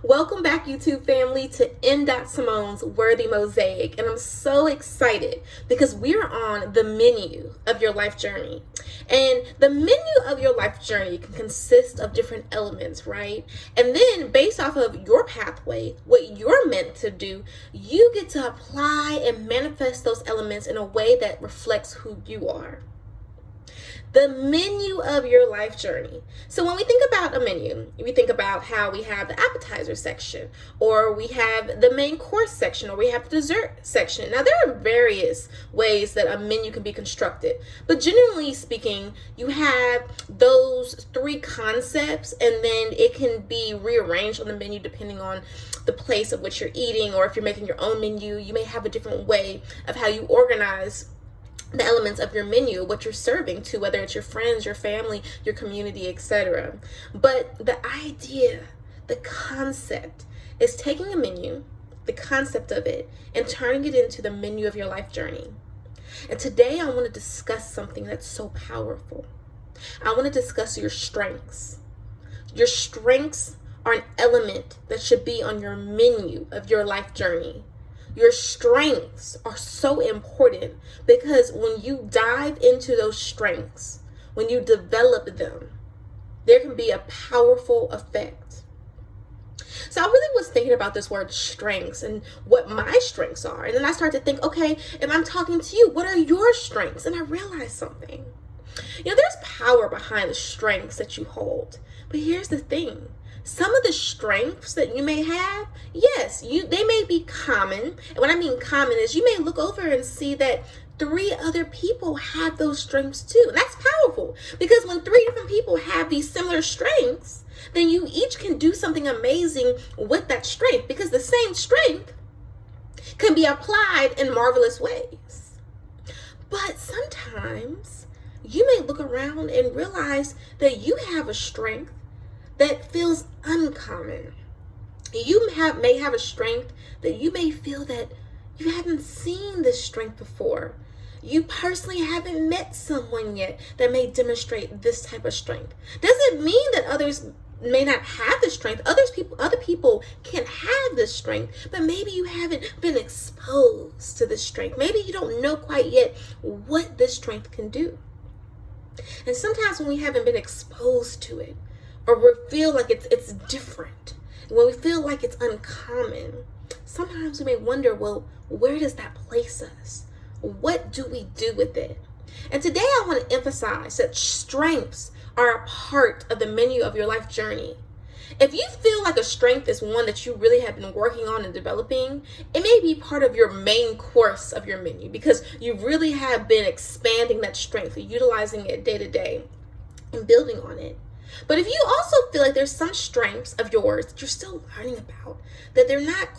Welcome back, YouTube family, to Simone's Worthy Mosaic. And I'm so excited because we're on the menu of your life journey. And the menu of your life journey can consist of different elements, right? And then based off of your pathway, what you're meant to do, you get to apply and manifest those elements in a way that reflects who you are. The menu of your life journey. So when we think about a menu, we think about how we have the appetizer section, or we have the main course section, or we have the dessert section. Now, there are various ways that a menu can be constructed, but generally speaking, you have those three concepts, and then it can be rearranged on the menu depending on the place of which you're eating, or if you're making your own menu, you may have a different way of how you organize the elements of your menu, what you're serving to, whether it's your friends, your family, your community, etc. But the idea, the concept is taking a menu, the concept of it, and turning it into the menu of your life journey. And today I want to discuss something that's so powerful. I want to discuss your strengths. Your strengths are an element that should be on your menu of your life journey. Your strengths are so important because when you dive into those strengths, when you develop them, there can be a powerful effect. So I really was thinking about this word strengths and what my strengths are. And then I started to think, okay, if I'm talking to you, what are your strengths? And I realized something. There's power behind the strengths that you hold. But here's the thing. Some of the strengths that you may have, yes, they may be common. And what I mean common is you may look over and see that 3 other people have those strengths too. And that's powerful because when 3 different people have these similar strengths, then you each can do something amazing with that strength because the same strength can be applied in marvelous ways. But sometimes you may look around and realize that you have a strength that feels uncommon. You may have a strength that you may feel that you haven't seen this strength before. You personally haven't met someone yet that may demonstrate this type of strength. Doesn't mean that others may not have this strength. Other people can have this strength, but maybe you haven't been exposed to this strength. Maybe you don't know quite yet what this strength can do. And sometimes when we haven't been exposed to it, or we feel like it's different, when we feel like it's uncommon, sometimes we may wonder, well, where does that place us? What do we do with it? And today I want to emphasize that strengths are a part of the menu of your life journey. If you feel like a strength is one that you really have been working on and developing, it may be part of your main course of your menu because you really have been expanding that strength, utilizing it day to day and building on it. But if you also feel like there's some strengths of yours that you're still learning about, that you're not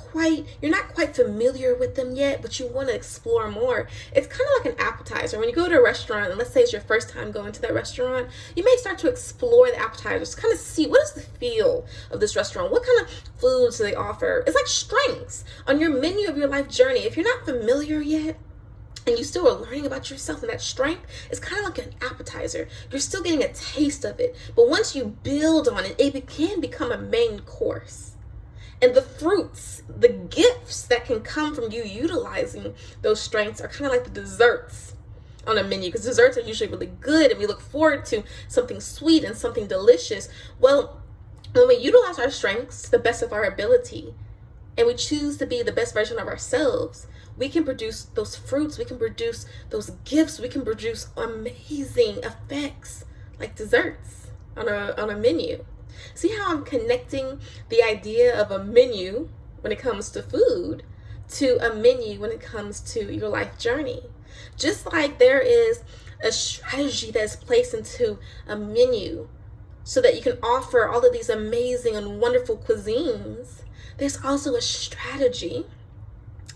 quite familiar with them yet, but you want to explore more, it's kind of like an appetizer. When you go to a restaurant, and let's say it's your first time going to that restaurant, you may start to explore the appetizers, kind of see what is the feel of this restaurant, what kind of foods do they offer. It's like strengths on your menu of your life journey. If you're not familiar yet, and you still are learning about yourself and that strength, it's kind of like an appetizer. You're still getting a taste of it. But once you build on it, it can become a main course. And the fruits, the gifts that can come from you utilizing those strengths are kind of like the desserts on a menu, because desserts are usually really good and we look forward to something sweet and something delicious. Well, when we utilize our strengths to the best of our ability and we choose to be the best version of ourselves, we can produce those fruits, we can produce those gifts, we can produce amazing effects like desserts on a menu. See how I'm connecting the idea of a menu when it comes to food to a menu when it comes to your life journey. Just like there is a strategy that is placed into a menu so that you can offer all of these amazing and wonderful cuisines, there's also a strategy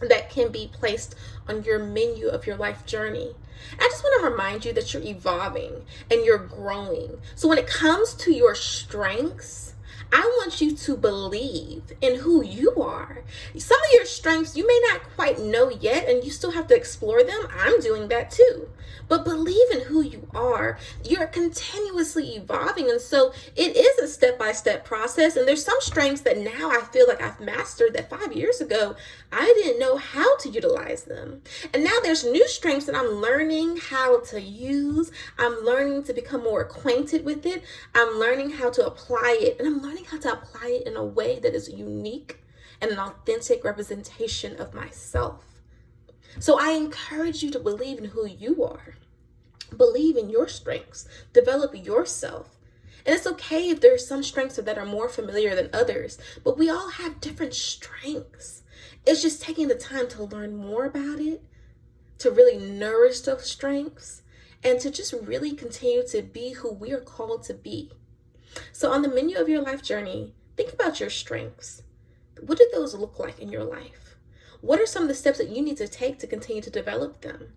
that can be placed on your menu of your life journey. I just want to remind you that you're evolving and you're growing. So when it comes to your strengths, I want you to believe in who you are. Some of your strengths you may not quite know yet, and you still have to explore them. I'm doing that too. But believe in who you are. You're continuously evolving. And so it is a step-by-step process. And there's some strengths that now I feel like I've mastered that 5 years ago, I didn't know how to utilize them. And now there's new strengths that I'm learning how to use. I'm learning to become more acquainted with it. I'm learning how to apply it. And I'm learning how to apply it in a way that is unique and an authentic representation of myself. So I encourage you to believe in who you are. Believe in your strengths. Develop yourself. And it's okay if there are some strengths that are more familiar than others, but we all have different strengths. It's just taking the time to learn more about it, to really nourish those strengths, and to just really continue to be who we are called to be. So on the menu of your life journey, think about your strengths. What do those look like in your life? What are some of the steps that you need to take to continue to develop them?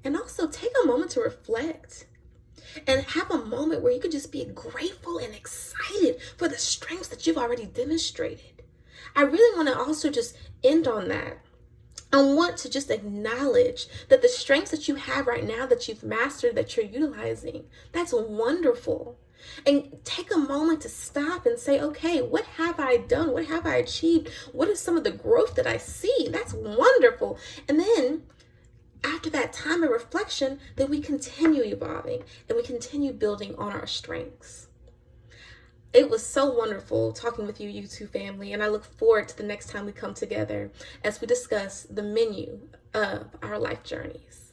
And also take a moment to reflect and have a moment where you can just be grateful and excited for the strengths that you've already demonstrated. I really want to also just end on that. I want to just acknowledge that the strengths that you have right now that you've mastered, that you're utilizing, that's wonderful. And take a moment to stop and say, okay, what have I done? What have I achieved? What is some of the growth that I see? That's wonderful. And then after that time of reflection, then we continue evolving and we continue building on our strengths. It was so wonderful talking with you, YouTube family, and I look forward to the next time we come together as we discuss the menu of our life journeys.